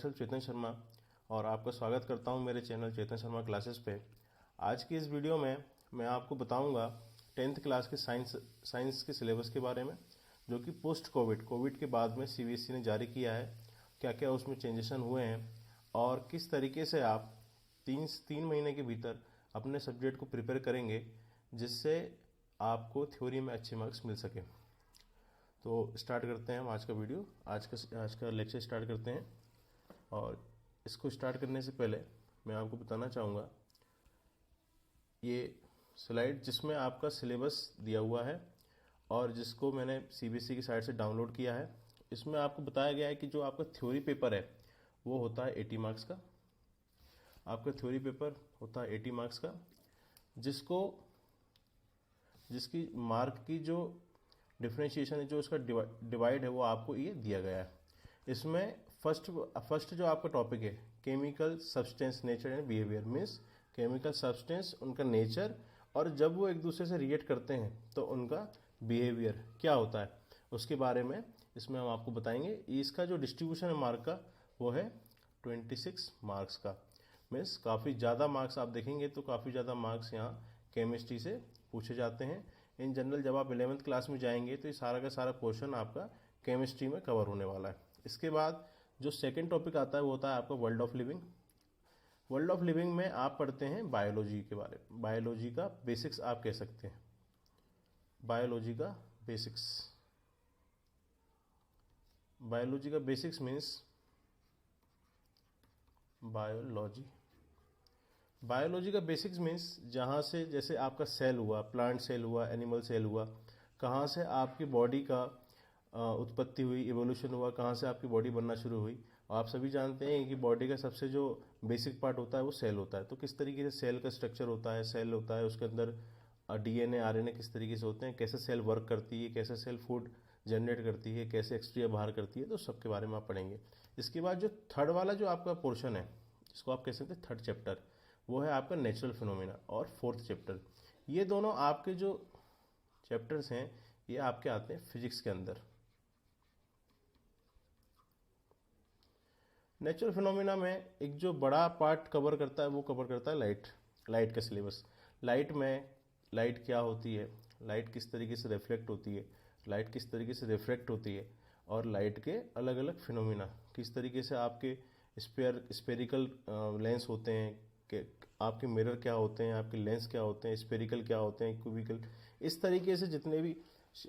Self Chetan Sharma और आपका स्वागत करता हूं मेरे चैनल चेतन शर्मा क्लासेस पे। आज की इस वीडियो में मैं आपको बताऊंगा 10th क्लास के साइंस के सिलेबस के बारे में, जो कि पोस्ट कोविड के बाद में सीबीएसई ने जारी किया है। क्या क्या उसमें चेंजेशन हुए हैं और किस तरीके से आप तीन महीने के भीतर अपने सब्जेक्ट को प्रिपेयर करेंगे जिससे आपको थ्योरी में अच्छे मार्क्स मिल सके। तो स्टार्ट करते हैं हम आज का वीडियो, आज का लेक्चर स्टार्ट करते हैं। और इसको स्टार्ट करने से पहले मैं आपको बताना चाहूँगा, ये स्लाइड जिसमें आपका सिलेबस दिया हुआ है और जिसको मैंने सीबीएसई की साइट से डाउनलोड किया है, इसमें आपको बताया गया है कि जो आपका थ्योरी पेपर है वो होता है 80 मार्क्स का। आपका थ्योरी पेपर होता है 80 मार्क्स का, जिसकी मार्क की जो डिफरेंशिएशन है, जो उसका डिवाइड है, वो आपको ये दिया गया है। इसमें फर्स्ट जो आपका टॉपिक है, chemical substance nature and behaviour, means chemical substance, उनका नेचर, और जब वो एक दूसरे से रिएक्ट करते हैं तो उनका बिहेवियर क्या होता है, उसके बारे में इसमें हम आपको बताएंगे। इसका जो डिस्ट्रीब्यूशन है मार्क का, वो है 26 मार्क्स का। मीन्स काफ़ी ज़्यादा मार्क्स आप देखेंगे तो काफ़ी ज़्यादा मार्क्स यहाँ केमिस्ट्री से पूछे जाते हैं। इन जनरल जब आप 11th क्लास में जाएंगे तो ये सारा का सारा पोर्शन आपका केमिस्ट्री में कवर होने वाला है। इसके बाद जो सेकंड टॉपिक आता है वो होता है आपका world of living. World of living में आप पढ़ते हैं बायोलॉजी के बारे में, बायोलॉजी का बेसिक्स आप कह सकते हैं, बायोलॉजी का बेसिक्स। बायोलॉजी का बेसिक्स मीन्स बायोलॉजी का बेसिक्स मीन्स जहाँ से, जैसे आपका सेल हुआ, प्लांट सेल हुआ, एनिमल सेल हुआ, कहाँ से आपकी बॉडी का उत्पत्ति हुई, इवोल्यूशन हुआ, कहाँ से आपकी बॉडी बनना शुरू हुई। और आप सभी जानते हैं कि बॉडी का सबसे जो बेसिक पार्ट होता है वो सेल होता है। तो किस तरीके से सेल का स्ट्रक्चर होता है, सेल होता है, उसके अंदर डीएनए आरएनए किस तरीके से होते हैं, कैसे सेल वर्क करती है, कैसे सेल फूड जनरेट करती है, कैसे एक्सट्रिया बाहर करती है, तो सबके बारे में आप पढ़ेंगे। इसके बाद जो थर्ड वाला जो आपका पोर्शन है, जिसको आप कह सकते हैं थर्ड चैप्टर, वो है आपका नेचुरल फिनोमेना, और फोर्थ चैप्टर। ये दोनों आपके जो चैप्टर्स हैं ये आपके आते हैं फिजिक्स के अंदर। नेचुरल फिनोमेना में एक जो बड़ा पार्ट कवर करता है वो कवर करता है लाइट का सिलेबस। लाइट क्या होती है, लाइट किस तरीके से रिफ्लेक्ट होती है, लाइट किस तरीके से रिफ्रैक्ट होती है, और लाइट के अलग अलग फिनोमेना किस तरीके से आपके स्पेरिकल लेंस होते हैं, कि आपके मिरर क्या होते हैं, आपके लेंस क्या होते हैं, स्पेरिकल क्या होते हैं, क्यूबिकल, इस तरीके से जितने भी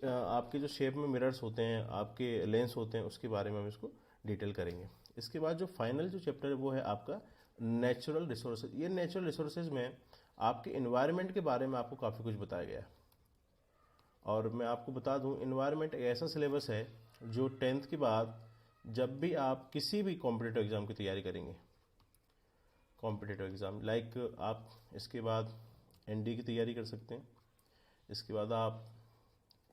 आपके जो शेप में मिरर्स होते हैं, आपके लेंस होते हैं, उसके बारे में हम इसको डिटेल करेंगे। इसके बाद जो फाइनल जो चैप्टर है वो है आपका नेचुरल रिसोर्सेज। ये नेचुरल रिसोर्सेज में आपके इन्वायरमेंट के बारे में आपको काफ़ी कुछ बताया गया है। और मैं आपको बता दूं, इन्वायरमेंट एक ऐसा सिलेबस है जो 10th के बाद जब भी आप किसी भी कॉम्पिटिटिव एग्जाम की तैयारी करेंगे, कॉम्पिटिटिव एग्ज़ाम लाइक आप इसके बाद एनडी की तैयारी कर सकते हैं, इसके बाद आप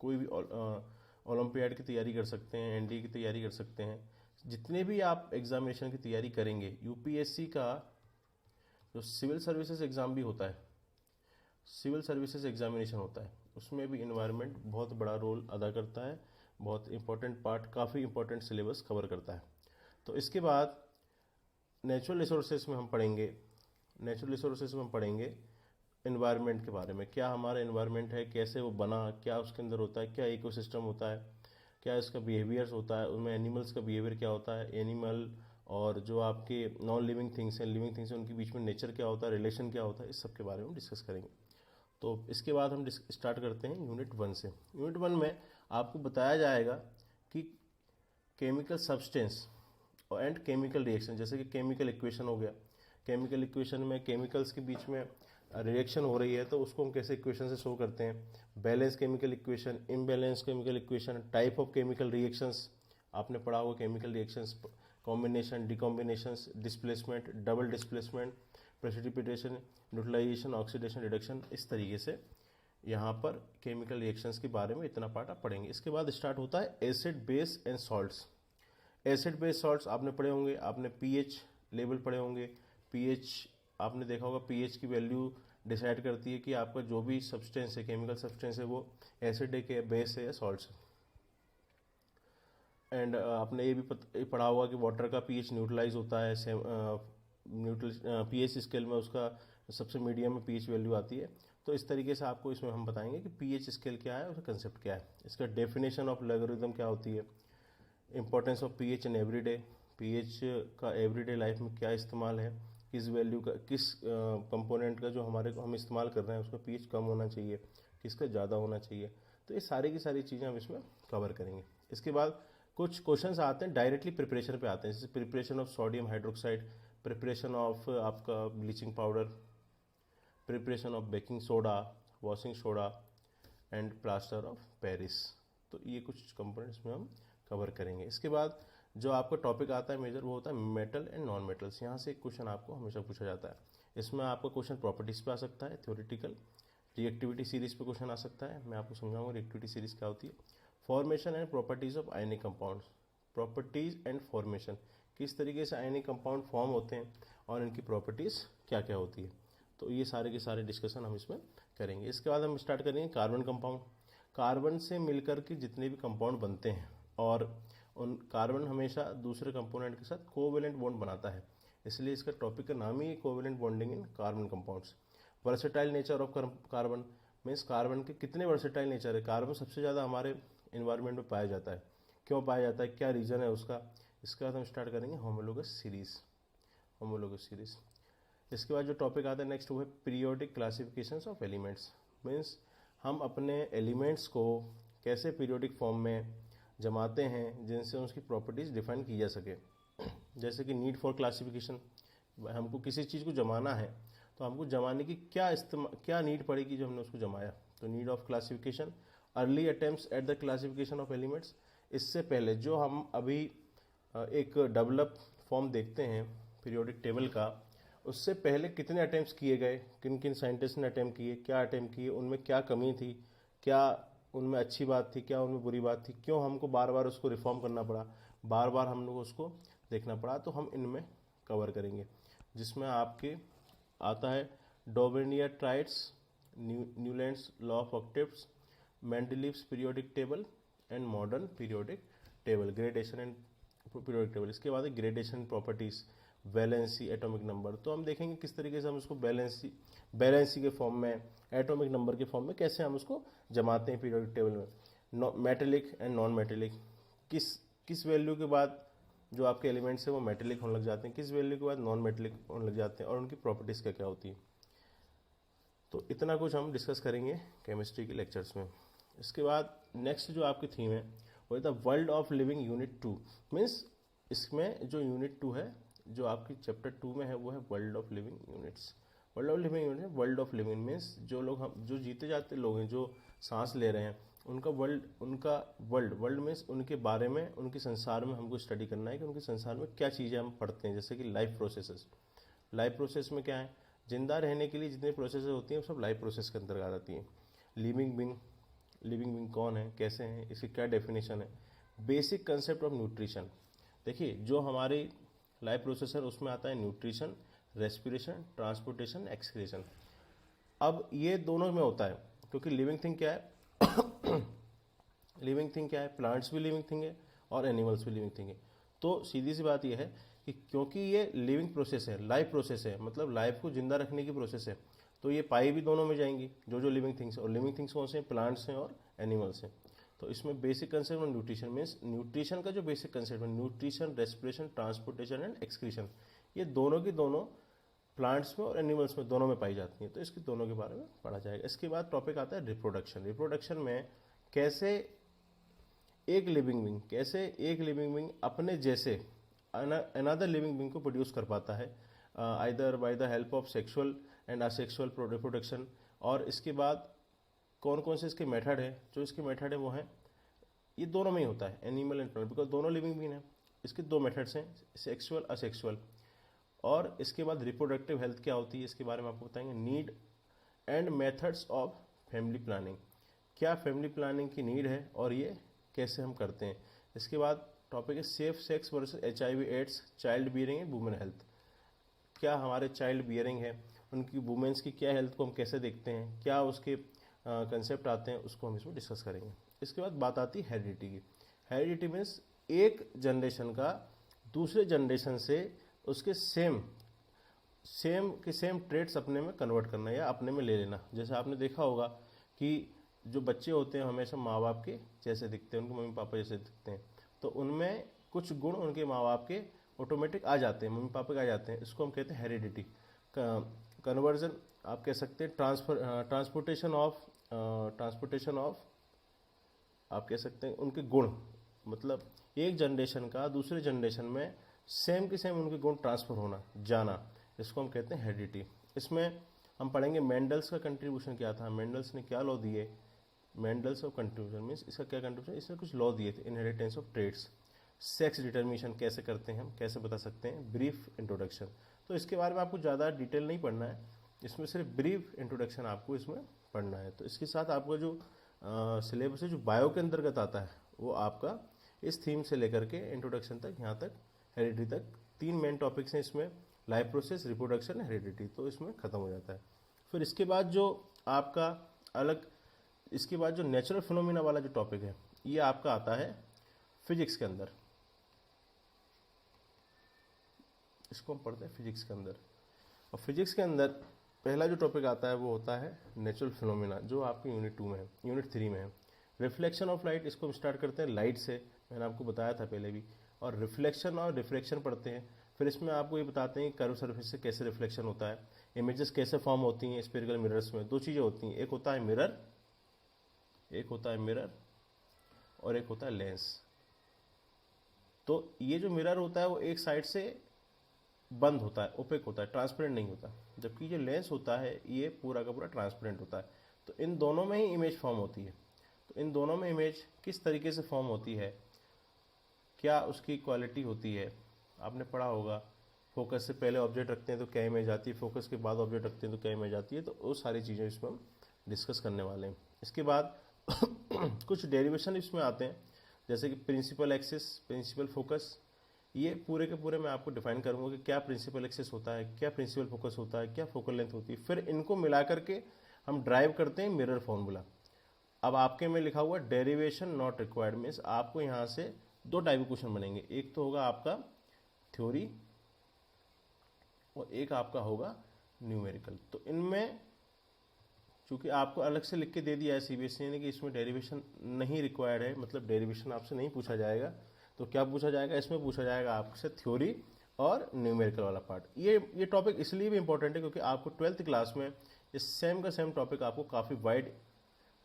कोई भी ओलंपियाड की तैयारी कर सकते हैं, एनडी की तैयारी कर सकते हैं। जितने भी आप एग्जामिनेशन की तैयारी करेंगे, यूपीएससी का जो सिविल सर्विसेज एग्ज़ाम भी होता है, सिविल सर्विसेज एग्जामिनेशन होता है, उसमें भी इन्वायरमेंट बहुत बड़ा रोल अदा करता है, बहुत इंपॉर्टेंट पार्ट, काफ़ी इंपॉर्टेंट सिलेबस कवर करता है। तो इसके बाद नेचुरल रिसोर्सेज में हम पढ़ेंगे इन्वायरमेंट के बारे में। क्या हमारा इन्वायरमेंट है, कैसे वो बना, क्या उसके अंदर होता है, क्या इकोसिस्टम होता है, क्या इसका बिहेवियर्स होता है, उनमें एनिमल्स का बिहेवियर क्या होता है, एनिमल और जो आपके नॉन लिविंग थिंग्स हैं, लिविंग थिंग्स हैं, उनके बीच में नेचर क्या होता है, रिलेशन क्या होता है, इस सब के बारे में हम डिस्कस करेंगे। तो इसके बाद हम स्टार्ट करते हैं यूनिट 1 से। यूनिट 1 में आपको बताया जाएगा कि chemical substance and chemical reaction, जैसे कि केमिकल इक्वेशन हो गया। केमिकल इक्वेशन में केमिकल्स के बीच में रिएक्शन हो रही है तो उसको हम कैसे इक्वेशन से शो करते हैं। Balance chemical equation, imbalance chemical equation, type of chemical reactions, आपने पढ़ा होगा chemical reactions, combination, decombinations, displacement, double displacement, precipitation, neutralisation, oxidation, reduction, इस तरीके से यहाँ पर केमिकल रिएक्शंस के बारे में इतना पार्ट आप पढ़ेंगे। इसके बाद स्टार्ट होता है acid, base and salts. Acid base salts आपने पढ़े होंगे, आपने पीएच लेवल पढ़े होंगे। पीएच आपने देखा होगा, पीएच की वैल्यू डिसाइड करती है कि आपका जो भी सब्सटेंस है, केमिकल सब्सटेंस है, वो एसिड है, बेस है या सॉल्ट्स है। एंड आपने ये भी पढ़ा होगा कि वाटर का पीएच न्यूट्रलाइज होता है, न्यूट्रल पीएच स्केल में उसका सबसे मीडियम में पीएच वैल्यू आती है। तो इस तरीके से आपको इसमें हम बताएंगे कि पीएच स्केल क्या है, उसका कंसेप्ट क्या है, इसका डेफिनेशन ऑफ लॉगरिथम क्या होती है, importance of pH in everyday, pH का एवरीडे लाइफ में क्या इस्तेमाल है, किस वैल्यू का, किस कंपोनेंट का जो हमारे को हम इस्तेमाल कर रहे हैं उसका पीएच कम होना चाहिए, किसका ज़्यादा होना चाहिए। तो ये सारी की सारी चीज़ें हम इसमें कवर करेंगे। इसके बाद कुछ क्वेश्चंस आते हैं डायरेक्टली प्रिपरेशन पे आते हैं, जैसे preparation of sodium hydroxide, preparation of आपका bleaching powder, preparation of baking soda, washing soda and plaster of Paris. तो ये कुछ कंपोनेंट्स में हम कवर करेंगे। इसके बाद जो आपका टॉपिक आता है मेजर, वो होता है मेटल एंड नॉन मेटल्स। यहाँ से एक क्वेश्चन आपको हमेशा पूछा जाता है। इसमें आपका क्वेश्चन प्रॉपर्टीज पे आ सकता है, थ्योरेटिकल, रिएक्टिविटी सीरीज पे क्वेश्चन आ सकता है। मैं आपको समझाऊंगा रिएक्टिविटी सीरीज क्या होती है। Formation and properties of ionic compounds, properties and formation, किस तरीके से आयनिक कंपाउंड फॉर्म होते हैं और इनकी प्रॉपर्टीज क्या क्या होती है। तो ये सारे के सारे डिस्कशन हम इसमें करेंगे। इसके बाद हम स्टार्ट करेंगे कार्बन कंपाउंड। कार्बन से मिलकर के जितने भी कंपाउंड बनते हैं, और उन कार्बन हमेशा दूसरे कंपोनेंट के साथ कोवेलेंट बॉन्ड बनाता है, इसलिए इसका टॉपिक का नाम ही covalent bonding in carbon compounds. Versatile nature of carbon means carbon के कितने वर्सेटाइल नेचर है। कार्बन सबसे ज़्यादा हमारे इन्वायरमेंट में पाया जाता है, क्यों पाया जाता है, क्या रीज़न है उसका। इसके बाद हम स्टार्ट करेंगे होमोलोगस सीरीज, होमोलोगस सीरीज। इसके बाद जो टॉपिक आता है नेक्स्ट वो है periodic classifications of elements, means हम अपने एलिमेंट्स को कैसे पीरियोडिक फॉर्म में जमाते हैं जिनसे उसकी प्रॉपर्टीज डिफाइन की जा सके। जैसे कि नीड फॉर क्लासिफिकेशन, हमको किसी चीज़ को जमाना है तो हमको जमाने की क्या नीड पड़ेगी जो हमने उसको जमाया। तो need of classification, early attempts at the classification of elements, इससे पहले जो हम अभी एक डेवलप फॉर्म देखते हैं पीरियोडिक टेबल का, उससे पहले कितने अटेम्प्ट्स किए गए, किन किन साइंटिस्ट ने अटेम्प्ट किए, क्या अटेम्प्ट किए, उनमें क्या कमी थी, क्या उनमें अच्छी बात थी, क्या उनमें बुरी बात थी, क्यों हमको बार बार उसको रिफॉर्म करना पड़ा, बार बार हम लोग उसको देखना पड़ा। तो हम इनमें कवर करेंगे, जिसमें आपके आता है Dobereiner triads, Newlands law of octaves, Mendeleev's periodic table and modern periodic table, gradation and periodic table. इसके बाद gradation properties, valency, atomic number. तो हम देखेंगे किस तरीके से हम उसको बैलेंसी के फॉर्म में, एटॉमिक नंबर के फॉर्म में कैसे हम उसको जमाते हैं पीरियोडिक टेबल में। मेटेलिक एंड नॉन मेटेलिक, किस वैल्यू के बाद जो आपके एलिमेंट्स है वो मेटेलिक होने लग जाते हैं, किस वैल्यू के बाद नॉन मेटेलिक होने लग जाते हैं, और उनकी प्रॉपर्टीज क्या क्या होती है। तो इतना कुछ हम डिस्कस करेंगे केमिस्ट्री के लेक्चर्स में। इसके बाद नेक्स्ट जो आपकी थीम है वो है the world of living unit 2, means इसमें जो यूनिट 2 है जो आपकी चैप्टर 2 में है वो है world of living units. World of living unit, world of living means जो लोग हम जो जीते जाते लोग हैं, जो सांस ले रहे हैं, उनका वर्ल्ड मीन्स उनके बारे में, उनके संसार में हमको स्टडी करना है कि उनके संसार में क्या चीज़ें हम पढ़ते हैं। जैसे कि लाइफ प्रोसेसेस, लाइफ प्रोसेस में क्या है, जिंदा रहने के लिए जितने प्रोसेसेस होती हैं वो सब लाइफ प्रोसेस के अंतर्गत आती हैं। लिविंग बींग कौन है, कैसे हैं, इसकी क्या डेफिनेशन है, बेसिक कंसेप्ट ऑफ न्यूट्रिशन। देखिए जो हमारी लाइफ प्रोसेस है उसमें आता है न्यूट्रिशन, रेस्पिरेशन, ट्रांसपोर्टेशन, एक्सक्रीशन। अब ये दोनों में होता है, क्योंकि लिविंग थिंग क्या है लिविंग थिंग क्या है, प्लांट्स भी लिविंग थिंग है और एनिमल्स भी लिविंग थिंग है। तो सीधी सी बात यह है कि क्योंकि ये लिविंग प्रोसेस है, लाइफ प्रोसेस है, मतलब लाइफ को जिंदा रखने की प्रोसेस है, तो ये पाई भी दोनों में जाएंगी, जो लिविंग थिंग्स है। और लिविंग थिंग्स कौन से हैं, प्लांट्स हैं और एनिमल्स हैं। तो इसमें basic concept of nutrition means nutrition का जो बेसिक कंसेप्ट है, nutrition, respiration, transportation and excretion, ये दोनों की दोनों प्लांट्स में और एनिमल्स में दोनों में पाई जाती हैं। तो इसके दोनों के बारे में पढ़ा जाएगा। इसके बाद टॉपिक आता है रिप्रोडक्शन। रिप्रोडक्शन में कैसे एक लिविंग बींग अपने जैसे अनदर लिविंग बींग को प्रोड्यूस कर पाता है, either by the help of sexual and asexual reproduction. और इसके बाद कौन कौन से इसके मेथड है, जो इसके मेथड है वो है, ये दोनों में ही होता है, एनिमल एंड प्लांट, बिकॉज दोनों लिविंग बींग है। इसके दो मेथड्स हैं, सेक्सुअल, असेक्सुअल। और इसके बाद रिप्रोडक्टिव हेल्थ क्या होती है, इसके बारे में आपको बताएंगे। Need and methods of family planning, क्या फैमिली प्लानिंग की नीड है और ये कैसे हम करते हैं। इसके बाद टॉपिक है safe sex versus HIV AIDS, child bearing and women health. क्या हमारे चाइल्ड बियरिंग है, उनकी वुमेन्स की क्या हेल्थ को हम कैसे देखते हैं, क्या उसके कंसेप्ट आते हैं, उसको हम इसमें डिस्कस करेंगे। इसके बाद बात आती है हेरिडिटी की। हेरिडिटी मीन्स एक जनरेशन का दूसरे जनरेशन से उसके सेम ट्रेड्स अपने में कन्वर्ट करना या अपने में ले लेना। जैसे आपने देखा होगा कि जो बच्चे होते हैं हमेशा माँ बाप के जैसे दिखते हैं, उनके मम्मी पापा जैसे दिखते हैं, तो उनमें कुछ गुण उनके माँ बाप के ऑटोमेटिक आ जाते हैं, मम्मी पापा के आ जाते हैं। इसको हम कहते हैं हेरिडिटी। कन्वर्जन आप कह सकते हैं, ट्रांसपोर्टेशन ऑफ आप कह सकते हैं उनके गुण, मतलब एक जनरेशन का दूसरे जनरेशन में सेम के सेम उनके गुण ट्रांसफर होना, जाना, इसको हम कहते हैं हेरिडिटी। इसमें हम पढ़ेंगे मेंडल्स का कंट्रीब्यूशन क्या था, मेंडल्स ने क्या लॉ दिए। मेंडल्स ऑफ कंट्रीब्यूशन मीन्स इसका क्या कंट्रीब्यूशन, इसने कुछ लॉ दिए थे, inheritance of traits, sex determination कैसे करते हैं हम, कैसे बता सकते हैं, ब्रीफ इंट्रोडक्शन। तो इसके बारे में आपको ज़्यादा डिटेल नहीं पढ़ना है, इसमें सिर्फ ब्रीफ इंट्रोडक्शन आपको इसमें पढ़ना है। तो इसके साथ आपका जो सिलेबस है जो बायो के अंतर्गत आता है वो आपका इस थीम से लेकर के इंट्रोडक्शन तक, यहाँ तक हेरिडिटी तक, 3 मेन टॉपिक्स हैं इसमें, लाइफ प्रोसेस, रिप्रोडक्शन, हेरिडिटी, तो इसमें ख़त्म हो जाता है। फिर इसके बाद जो आपका अलग, इसके बाद जो नेचुरल फिनोमिना वाला जो टॉपिक है ये आपका आता है फिजिक्स के अंदर, इसको हम पढ़ते हैं फिजिक्स के अंदर। और फिजिक्स के अंदर पहला जो टॉपिक आता है वो होता है नेचुरल फिनोमिना, जो आपकी यूनिट 2 में है, यूनिट 3 में है। रिफ्लेक्शन ऑफ लाइट, इसको हम स्टार्ट करते हैं लाइट से, मैंने आपको बताया था पहले भी। और रिफ्लेक्शन और रिफ्रैक्शन पढ़ते हैं। फिर इसमें आपको ये बताते हैं कर्व सरफेस से कैसे रिफ्लेक्शन होता है, इमेजेस कैसे फॉर्म होती हैं स्फेरिकल मिरर्स में। 2 चीज़ें होती हैं, एक होता है मिरर और एक होता है लेंस। तो ये जो मिरर होता है वो एक साइड से बंद होता है, ओपेक होता है, ट्रांसपेरेंट नहीं होता, जबकि जो लेंस होता है ये पूरा का पूरा ट्रांसपेरेंट होता है। तो इन दोनों में ही इमेज फॉर्म होती है। तो इन दोनों में इमेज किस तरीके से फॉर्म होती है, क्या उसकी क्वालिटी होती है, आपने पढ़ा होगा। फोकस से पहले ऑब्जेक्ट रखते हैं तो क्या इमेज आती है, फोकस के बाद ऑब्जेक्ट रखते हैं तो क्या इमेज आती है। तो वो सारी चीज़ें इसमें हम डिस्कस करने वाले हैं। इसके बाद कुछ डेरिवेशन इसमें आते हैं, जैसे कि प्रिंसिपल एक्सिस, प्रिंसिपल फोकस, ये पूरे के पूरे मैं आपको डिफाइन करूंगा कि क्या प्रिंसिपल एक्सिस होता है, क्या प्रिंसिपल फोकस होता है, क्या फोकल लेंथ होती है। फिर इनको मिला करके हम ड्राइव करते हैं मिरर फॉर्मूला। अब आपके में लिखा हुआ डेरिवेशन नॉट रिक्वायर्ड, मीन्स आपको यहाँ से 2 टाइप के क्वेश्चन बनेंगे, एक तो होगा आपका थ्योरी और एक आपका होगा न्यूमेरिकल। तो इनमें चूंकि आपको अलग से लिख के दे दिया है सीबीएसई ने कि इसमें डेरिवेशन नहीं रिक्वायर्ड है, मतलब डेरिवेशन आपसे नहीं पूछा जाएगा, तो क्या पूछा जाएगा, इसमें पूछा जाएगा आपसे थ्योरी और न्यूमेरिकल वाला पार्ट। ये टॉपिक इसलिए भी इंपॉर्टेंट है क्योंकि आपको 12th क्लास में इस सेम का सेम टॉपिक आपको काफ़ी वाइड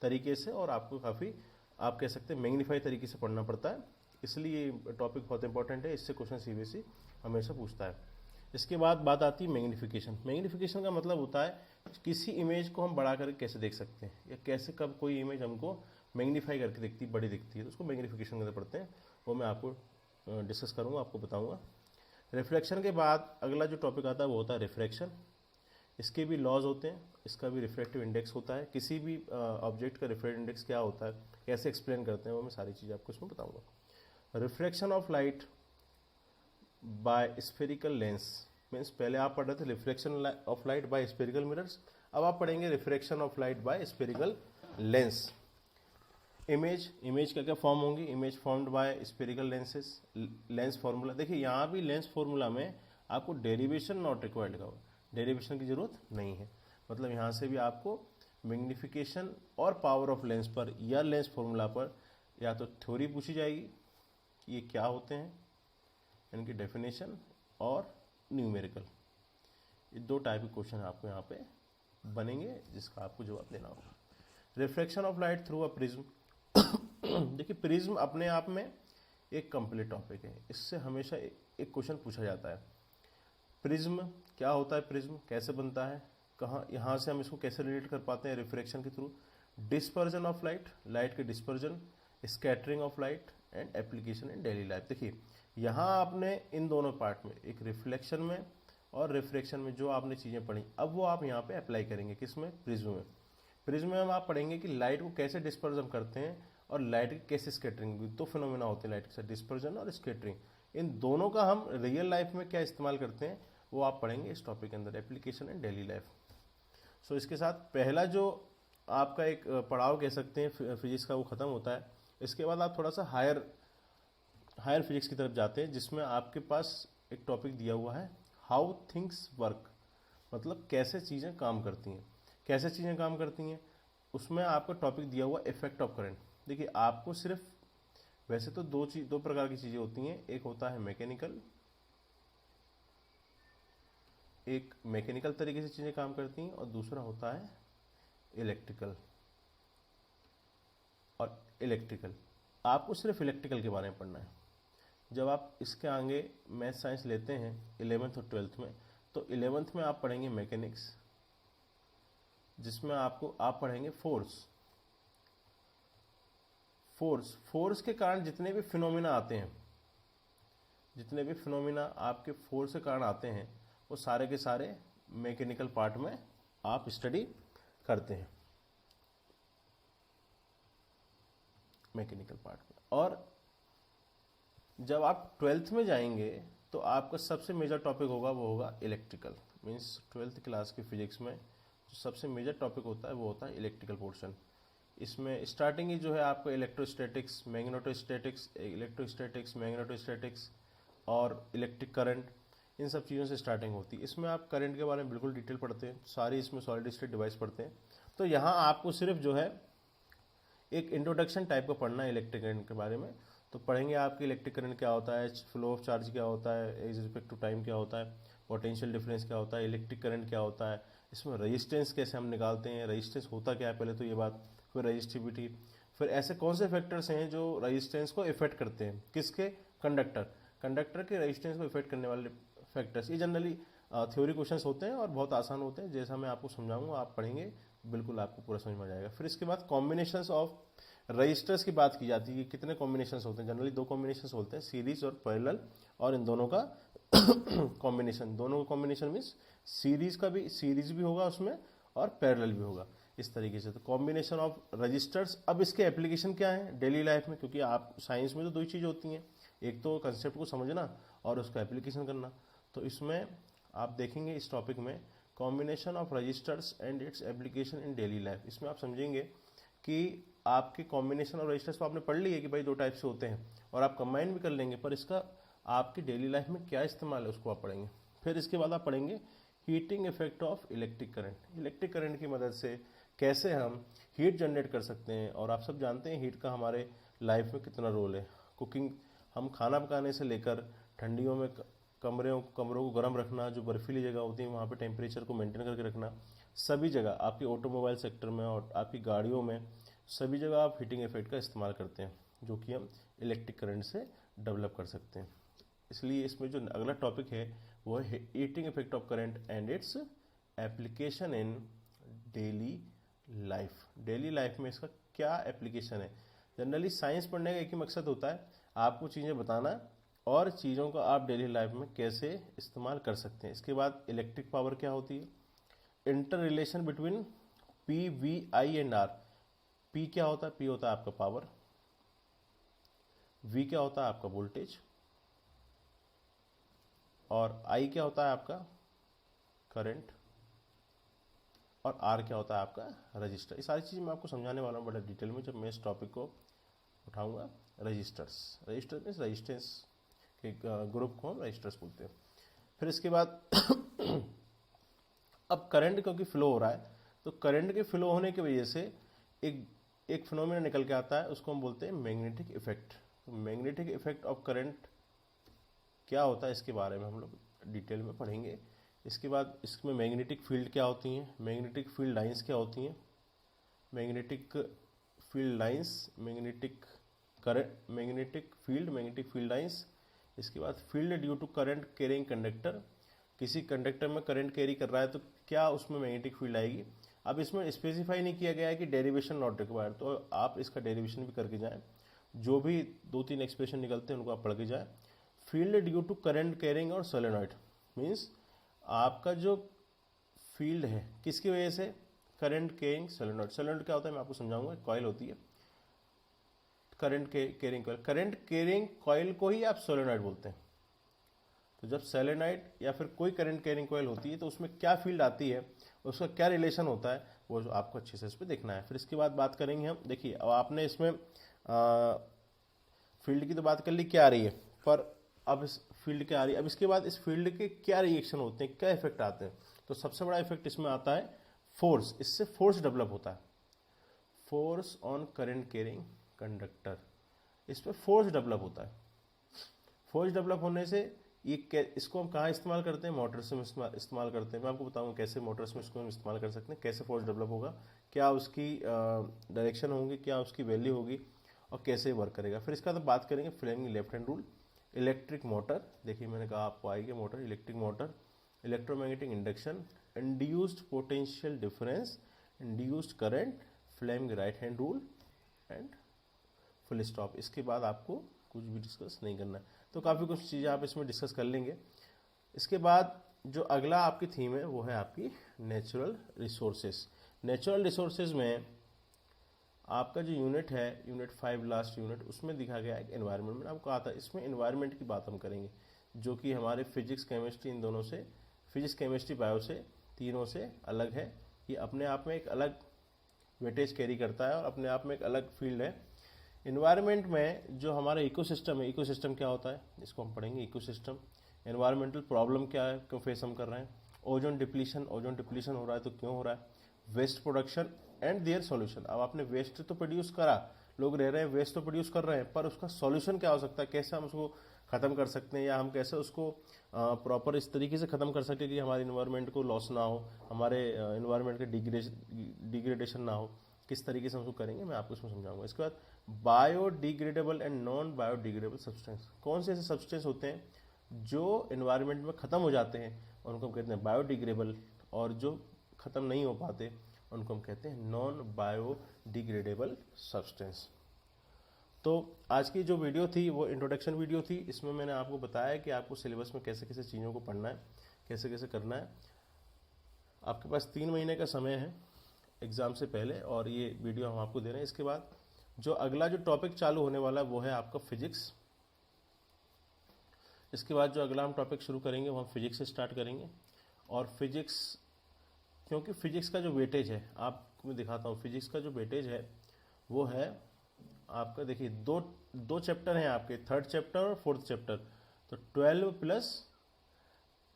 तरीके से और आपको काफ़ी, आप कह सकते हैं मैग्नीफाई तरीके से पढ़ना पड़ता है, इसलिए ये टॉपिक बहुत इंपॉर्टेंट है। इससे क्वेश्चन सीबीएसई हमेशा पूछता है। इसके बाद बात आती है मैग्नीफिकेशन। मैग्नीफिकेशन का मतलब होता है किसी इमेज को हम बढ़ा करके कैसे देख सकते हैं, या कैसे कब कोई इमेज हमको मैग्नीफाई करके दिखती, बड़ी दिखती है, तो उसको मैग्नीफिकेशन के अंदर पढ़ते हैं। वो मैं आपको डिस्कस करूँगा, आपको बताऊँगा। रिफ्लेक्शन के बाद अगला जो टॉपिक आता है वो होता है रिफ्रैक्शन। इसके भी लॉज होते हैं, इसका भी रिफ्रैक्टिव इंडेक्स होता है, किसी भी ऑब्जेक्ट का रिफ्रैक्टिव इंडेक्स क्या होता है, कैसे एक्सप्लेन करते हैं, वो मैं सारी चीज़ें आपको इसमें बताऊँगा। Refraction of light by spherical lens, means पहले आप पढ़ रहे थे reflection of light by spherical mirrors, अब आप पढ़ेंगे refraction of light by spherical lens. Image क्या क्या फॉर्म होंगी, image formed by spherical lenses, lens formula. देखिए यहाँ भी लेंस फार्मूला में आपको डेरिवेशन नॉट रिक्वायर्ड लिखा हुआ, डेरिवेशन की जरूरत नहीं है, मतलब यहाँ से भी आपको मैग्नीफिकेशन और पावर ऑफ लेंस पर या लेंस फार्मूला पर या तो थ्योरी पूछी जाएगी, ये क्या होते हैं, इनकी डेफिनेशन, और न्यूमेरिकल। ये 2 टाइप के क्वेश्चन आपको यहाँ पे बनेंगे जिसका आपको जवाब देना होगा। Reflection of light through a prism. देखिए प्रिज्म अपने आप में एक कंप्लीट टॉपिक है, इससे हमेशा एक क्वेश्चन पूछा जाता है। प्रिज्म क्या होता है, प्रिज्म कैसे बनता है, कहाँ, यहाँ से हम इसको कैसे रिलेट कर पाते हैं रिफ्रैक्शन के through. Dispersion of light, light के dispersion, scattering of light and application in daily life. देखिए यहाँ आपने इन दोनों पार्ट में, एक रिफ्लेक्शन में और रिफ्रैक्शन में जो आपने चीज़ें पढ़ी, अब वो आप यहाँ पे अप्लाई करेंगे किसमें, प्रिज्म में। प्रिज्म में हम आप पढ़ेंगे कि लाइट को कैसे डिस्पर्ज हम करते हैं और लाइट की कैसे स्कैटरिंग, 2 फिनोमेना होते हैं लाइट के साथ, डिस्पर्जन और स्कैटरिंग। इन दोनों का हम रियल लाइफ में क्या इस्तेमाल करते हैं वो आप पढ़ेंगे इस टॉपिक के अंदर, एप्लीकेशन इन डेली लाइफ। सो इसके साथ पहला जो आपका एक पड़ाव कह सकते हैं फिजिक्स का वो ख़त्म होता है। इसके बाद आप थोड़ा सा हायर हायर फिजिक्स की तरफ जाते हैं, जिसमें आपके पास एक टॉपिक दिया हुआ है हाउ थिंग्स वर्क, मतलब कैसे चीज़ें काम करती हैं। कैसे चीज़ें काम करती हैं, उसमें आपका टॉपिक दिया हुआ इफेक्ट ऑफ करंट। देखिए आपको सिर्फ, वैसे तो दो प्रकार की चीज़ें होती हैं, एक होता है मैकेनिकल, एक मैकेनिकल तरीके से चीज़ें काम करती हैं, और दूसरा होता है इलेक्ट्रिकल। और इलेक्ट्रिकल, आपको सिर्फ इलेक्ट्रिकल के बारे में पढ़ना है। जब आप इसके आगे मैथ साइंस लेते हैं 11th और 12th में, तो 11th में आप पढ़ेंगे मैकेनिक्स, जिसमें आप पढ़ेंगे फोर्स। फोर्स के कारण जितने भी फिनोमिना आते हैं, जितने भी फिनोमिना आपके फोर्स के कारण आते हैं, वो सारे के सारे मैकेनिकल पार्ट में आप स्टडी करते हैं, मैकेनिकल पार्ट में। और जब आप 12th में जाएंगे तो आपका सबसे मेजर टॉपिक होगा, वो होगा इलेक्ट्रिकल। मीन्स 12th क्लास की फिजिक्स में जो सबसे मेजर टॉपिक होता है वो होता है इलेक्ट्रिकल पोर्शन। इसमें स्टार्टिंग ही जो है आपको इलेक्ट्रोस्टैटिक्स, मैग्नेटोस्टैटिक्स और इलेक्ट्रिक करंट, इन सब चीज़ों से स्टार्टिंग होती है। इसमें आप करंट के बारे में बिल्कुल डिटेल पढ़ते हैं, सारी इसमें सॉलिड स्टेट डिवाइस पढ़ते हैं। तो यहाँ आपको सिर्फ जो है एक इंट्रोडक्शन टाइप का पढ़ना है इलेक्ट्रिक करंट के बारे में। तो पढ़ेंगे आपकी इलेक्ट्रिक करंट क्या होता है, फ्लो ऑफ चार्ज क्या होता है, एज रिस्पेक्ट टू टाइम क्या होता है, पोटेंशियल डिफरेंस क्या होता है, इलेक्ट्रिक करंट क्या होता है, इसमें रेजिस्टेंस कैसे हम निकालते हैं, रेजिस्टेंस होता क्या है पहले तो ये बात, फिर रेजिस्टिविटी, फिर ऐसे कौन से फैक्टर्स हैं जो रेजिस्टेंस को इफेक्ट करते हैं, किसके, कंडक्टर के रेजिस्टेंस को इफेक्ट करने वाले फैक्टर्स। ये जनरली थ्योरी क्वेश्चंस होते हैं और बहुत आसान होते हैं, जैसा मैं आपको समझाऊंगा आप पढ़ेंगे बिल्कुल आपको पूरा समझ में आ जाएगा। फिर इसके बाद कॉम्बिनेशंस ऑफ रजिस्टर्स की बात की जाती है कि कितने कॉम्बिनेशंस होते हैं। जनरली 2 कॉम्बिनेशंस होते हैं, सीरीज और पैरेलल, और इन दोनों का कॉम्बिनेशन, दोनों का कॉम्बिनेशन मीन्स सीरीज भी होगा उसमें और पैरेलल भी होगा, इस तरीके से। तो कॉम्बिनेशन ऑफ रजिस्टर्स। अब इसके एप्लीकेशन क्या है डेली लाइफ में, क्योंकि आप साइंस में तो 2 ही चीज़ होती हैं, एक तो कंसेप्ट को समझना और उसका एप्लीकेशन करना। तो इसमें आप देखेंगे इस टॉपिक में combination of resistors and its application in daily life. इसमें आप समझेंगे कि आपके कॉम्बिनेशन ऑफ रजिस्टर्स तो आपने पढ़ ली है कि भाई 2 टाइप से होते हैं और आप कंबाइन भी कर लेंगे, पर इसका आपकी डेली लाइफ में क्या इस्तेमाल है उसको आप पढ़ेंगे। फिर इसके बाद आप पढ़ेंगे heating effect of electric current. Electric current की मदद से कैसे हम हीट जनरेट कर सकते हैं। और आप सब जानते हैं हीट का हमारे लाइफ में कितना रोल है। कुकिंग, हम खाना पकाने से लेकर ठंडियों में कमरों को गर्म रखना, जो बर्फीली जगह होती है वहाँ पे टेम्परेचर को मेंटेन करके रखना, सभी जगह आपकी ऑटोमोबाइल सेक्टर में और आपकी गाड़ियों में सभी जगह आप हीटिंग इफेक्ट का इस्तेमाल करते हैं, जो कि हम इलेक्ट्रिक करंट से डेवलप कर सकते हैं। इसलिए इसमें जो अगला टॉपिक है वो है heating effect of current and its application in daily life. Daily life में इसका क्या एप्लीकेशन है। जनरली साइंस पढ़ने का एक ही मकसद होता है, आपको चीज़ें बताना और चीज़ों को आप डेली लाइफ में कैसे इस्तेमाल कर सकते हैं। इसके बाद इलेक्ट्रिक पावर क्या होती है, inter relation between P, V, I and R. P क्या होता है, पी होता है आपका पावर, वी क्या होता है आपका वोल्टेज, और आई क्या होता है आपका करंट, और आर क्या होता है आपका रजिस्टर। ये सारी चीज़ मैं आपको समझाने वाला हूँ बड़ा डिटेल में जब मैं इस टॉपिक को उठाऊंगा। रजिस्टर मीन्स रजिस्टेंस के ग्रुप को हम रजिस्टर्स बोलते हैं। फिर इसके बाद अब करंट क्योंकि फ्लो हो रहा है, तो करंट के फ्लो होने की वजह से एक फिनोमेना निकल के आता है, उसको हम बोलते हैं magnetic effect. Magnetic effect of current क्या होता है इसके बारे में हम लोग डिटेल में पढ़ेंगे। इसके बाद इसमें मैग्नेटिक फील्ड क्या होती हैं, मैग्नेटिक फील्ड लाइंस क्या होती हैं, magnetic field lines, magnetic field lines. इसके बाद field due to current carrying conductor. किसी कंडक्टर में करंट कैरी कर रहा है तो क्या उसमें मैग्नेटिक फील्ड आएगी। अब इसमें स्पेसिफाई नहीं किया गया है कि डेरिवेशन नॉट रिक्वायर्ड, तो आप इसका डेरिवेशन भी करके जाएं, जो भी 2-3 एक्सप्रेशन निकलते हैं उनको आप पढ़ के जाएं। Field due to current carrying और सोलेनॉइड मीन्स आपका जो फील्ड है किसकी वजह से, करंट कैरिंग सोलेनॉइड। सोलेनॉइड क्या होता है मैं आपको समझाऊंगा, कॉइल होती है current carrying coil. Current carrying coil को ही आप सोलेनॉइड बोलते हैं। तो जब सोलेनॉइड या फिर कोई करंट कैरिंग कॉइल होती है तो उसमें क्या फील्ड आती है, उसका क्या रिलेशन होता है, वो आपको अच्छे से इस पर देखना है। फिर इसके बाद बात करेंगे हम, देखिए अब आपने इसमें फील्ड की तो बात कर ली क्या आ रही है, पर अब इस फील्ड क्या आ रही है, अब इसके बाद इस फील्ड के क्या रिएक्शन होते हैं, क्या इफेक्ट आते हैं। तो सबसे बड़ा इफेक्ट इसमें आता है फोर्स, इससे फोर्स डेवलप होता है, force on current carrying conductor, इस पर फोर्स डेवलप होता है। फोर्स डेवलप होने से इसको हम कहाँ इस्तेमाल करते हैं, मोटर्स में इस्तेमाल करते हैं। मैं आपको बताऊंगा कैसे मोटर्स में इसको हम इस्तेमाल कर सकते हैं, कैसे फोर्स डेवलप होगा, क्या उसकी डायरेक्शन होगी, क्या उसकी वैल्यू होगी और कैसे वर्क करेगा। फिर इसका तो बात करेंगे Fleming left hand rule, electric motor, देखिए मैंने कहा आपको आएगी motor, electric motor, electromagnetic induction, induced potential difference, induced current, Fleming right hand rule and full stop. इसके बाद आपको कुछ भी डिस्कस नहीं करना है, तो काफ़ी कुछ चीज़ें आप इसमें डिस्कस कर लेंगे। इसके बाद जो अगला आपकी थीम है वो है आपकी नेचुरल रिसोर्सेज। नेचुरल रिसोर्सेज में आपका जो यूनिट है, यूनिट 5 लास्ट यूनिट, उसमें दिखा गया है एनवायरनमेंट। मैंने आपको कहा था इसमें एनवायरनमेंट की बात हम करेंगे, जो कि हमारे फिजिक्स केमिस्ट्री, इन दोनों से, फिजिक्स केमिस्ट्री बायो से, तीनों से अलग है। ये अपने आप में एक अलग वेटेज कैरी करता है और अपने आप में एक अलग फील्ड है। एनवायरनमेंट में जो हमारा इकोसिस्टम है, इकोसिस्टम क्या होता है इसको हम पढ़ेंगे, इकोसिस्टम। एनवायरमेंटल प्रॉब्लम क्या है, क्यों फेस हम कर रहे हैं, ओजोन डिप्लीशन, ओजोन डिप्लीशन हो रहा है तो क्यों हो रहा है, waste production and their solution. अब आपने वेस्ट तो प्रोड्यूस करा, लोग रह रहे हैं, वेस्ट तो प्रोड्यूस कर रहे हैं, पर उसका सॉल्यूशन क्या हो सकता है, कैसे हम उसको ख़त्म कर सकते हैं, या हम कैसे उसको प्रॉपर इस तरीके से ख़त्म कर सकें कि हमारे इन्वायरमेंट को लॉस ना हो, हमारे इन्वायरमेंट के डिग्रेडेशन ना हो, किस तरीके से हम उसको करेंगे, मैं आपको इसमें समझाऊंगा। इसके बाद biodegradable and non biodegradable substance, कौन से ऐसे सब्सटेंस होते हैं जो इन्वायरमेंट में ख़त्म हो जाते हैं उनको हम कहते हैं बायोडिग्रेडेबल, और जो ख़त्म नहीं हो पाते उनको हम कहते हैं नॉन बायोडिग्रेडेबल सब्सटेंस। तो आज की जो वीडियो थी वो इंट्रोडक्शन वीडियो थी। इसमें मैंने आपको बताया कि आपको सिलेबस में कैसे कैसे चीज़ों को पढ़ना है, कैसे कैसे करना है। आपके पास 3 महीने का समय है एग्ज़ाम से पहले, और ये वीडियो हम आपको दे रहे हैं। इसके बाद जो अगला जो टॉपिक चालू होने वाला है वो है आपका फिजिक्स। इसके बाद जो अगला हम टॉपिक शुरू करेंगे वो हम फिजिक्स से स्टार्ट करेंगे। और फिजिक्स, क्योंकि फिजिक्स का जो वेटेज है, आपको मैं दिखाता हूँ, फिजिक्स का जो वेटेज है वो है आपका, देखिए दो चैप्टर हैं आपके, 3rd चैप्टर और 4th चैप्टर। तो 12 प्लस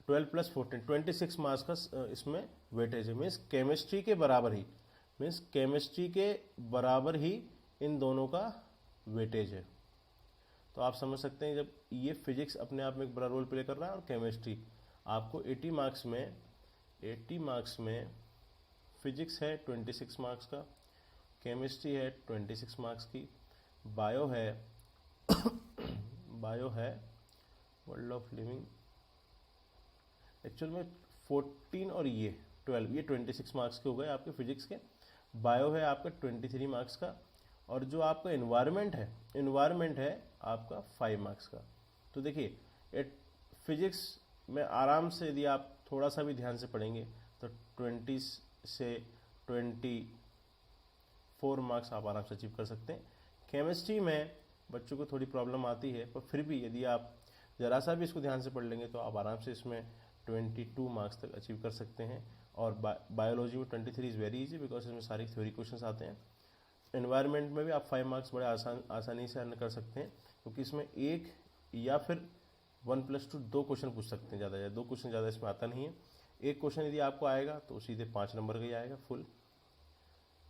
14, 26 मार्क्स का इसमें वेटेज है। मीन्स केमिस्ट्री के बराबर ही, मीन्स केमिस्ट्री के बराबर ही इन दोनों का वेटेज है। तो आप समझ सकते हैं जब ये फिजिक्स अपने आप में एक बड़ा रोल प्ले कर रहा है, और केमिस्ट्री आपको 80 मार्क्स में फिजिक्स है 26 मार्क्स का, केमिस्ट्री है 26 मार्क्स की, बायो है वर्ल्ड ऑफ लिविंग, एक्चुअल में 14 और ये 12, ये 26 मार्क्स के हो गए आपके फिजिक्स के। बायो है आपका 23 मार्क्स का, और जो आपका इन्वायरमेंट है आपका 5 मार्क्स का। तो देखिए फिजिक्स में आराम से यदि आप थोड़ा सा भी ध्यान से पढ़ेंगे तो 20 से 24 मार्क्स आप आराम से अचीव कर सकते हैं। केमिस्ट्री में बच्चों को थोड़ी प्रॉब्लम आती है, पर फिर भी यदि आप ज़रा सा भी इसको ध्यान से पढ़ लेंगे तो आप आराम से इसमें 22 मार्क्स तक अचीव कर सकते हैं। और बायोलॉजी में 23 इज़ वेरी इजी, बिकॉज इसमें सारी थ्योरी क्वेश्चंस आते हैं। एनवायरनमेंट में भी आप 5 मार्क्स बड़े आसानी से अर्न कर सकते हैं, क्योंकि इसमें एक या फिर 1+2 2 क्वेश्चन पूछ सकते हैं, ज़्यादा 2 क्वेश्चन ज़्यादा इसमें आता नहीं है। एक क्वेश्चन यदि आपको आएगा तो सीधे 5 नंबर का ही आएगा फुल,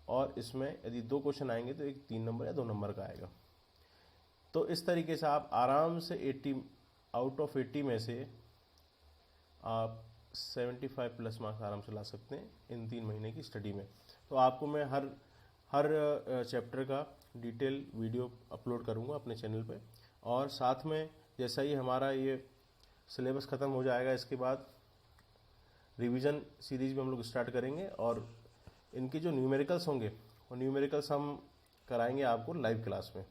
और इसमें यदि 2 क्वेश्चन आएंगे तो एक 3 नंबर या 2 नंबर का आएगा। तो इस तरीके से आप आराम से 80 आउट ऑफ 80 में से आप 75+ मार्क्स आराम से ला सकते हैं इन 3 महीने की स्टडी में। तो आपको मैं हर चैप्टर का डिटेल वीडियो अपलोड करूंगा अपने चैनल पे, और साथ में जैसा ही हमारा ये सिलेबस ख़त्म हो जाएगा, इसके बाद रिवीजन सीरीज भी हम लोग स्टार्ट करेंगे, और इनके जो न्यूमेरिकल्स होंगे वो न्यूमेरिकल्स हम कराएंगे आपको लाइव क्लास में।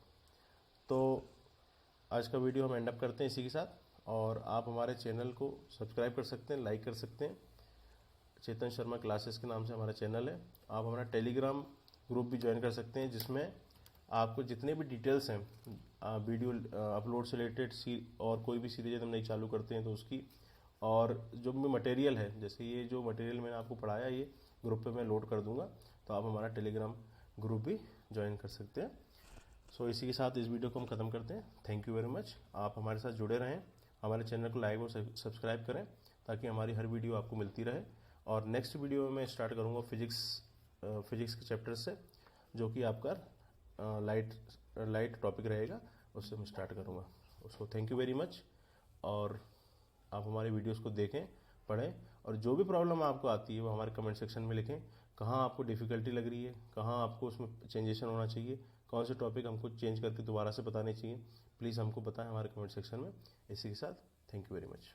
तो आज का वीडियो हम एंड अप करते हैं इसी के साथ, और आप हमारे चैनल को सब्सक्राइब कर सकते हैं, लाइक कर सकते हैं। चेतन शर्मा क्लासेस के नाम से हमारा चैनल है। आप हमारा टेलीग्राम ग्रुप भी ज्वाइन कर सकते हैं, जिसमें आपको जितने भी डिटेल्स हैं वीडियो अपलोड से रिलेटेड, और कोई भी सीरीज हम नहीं चालू करते हैं तो उसकी, और जो भी मटेरियल है, जैसे ये जो मटेरियल मैंने आपको पढ़ाया ये ग्रुप पे मैं लोड कर दूंगा, तो आप हमारा टेलीग्राम ग्रुप भी ज्वाइन कर सकते हैं। सो इसी के साथ इस वीडियो को हम ख़त्म करते हैं। Thank you very much. आप हमारे साथ जुड़े रहें, हमारे चैनल को लाइक और सब्सक्राइब करें ताकि हमारी हर वीडियो आपको मिलती रहे। और नेक्स्ट वीडियो में मैं स्टार्ट करूँगा फिजिक्स के चैप्टर से, जो कि आपका लाइट टॉपिक रहेगा, उससे मैं स्टार्ट करूँगा। उसको थैंक यू वेरी मच। और आप हमारे वीडियोस को देखें, पढ़ें, और जो भी प्रॉब्लम आपको आती है वो हमारे कमेंट सेक्शन में लिखें। कहाँ आपको डिफ़िकल्टी लग रही है, कहाँ आपको उसमें चेंजेशन होना चाहिए, कौन से टॉपिक हमको चेंज करके दोबारा से बताने चाहिए, प्लीज़ हमको बताएं हमारे कमेंट सेक्शन में। इसी के साथ थैंक यू वेरी मच।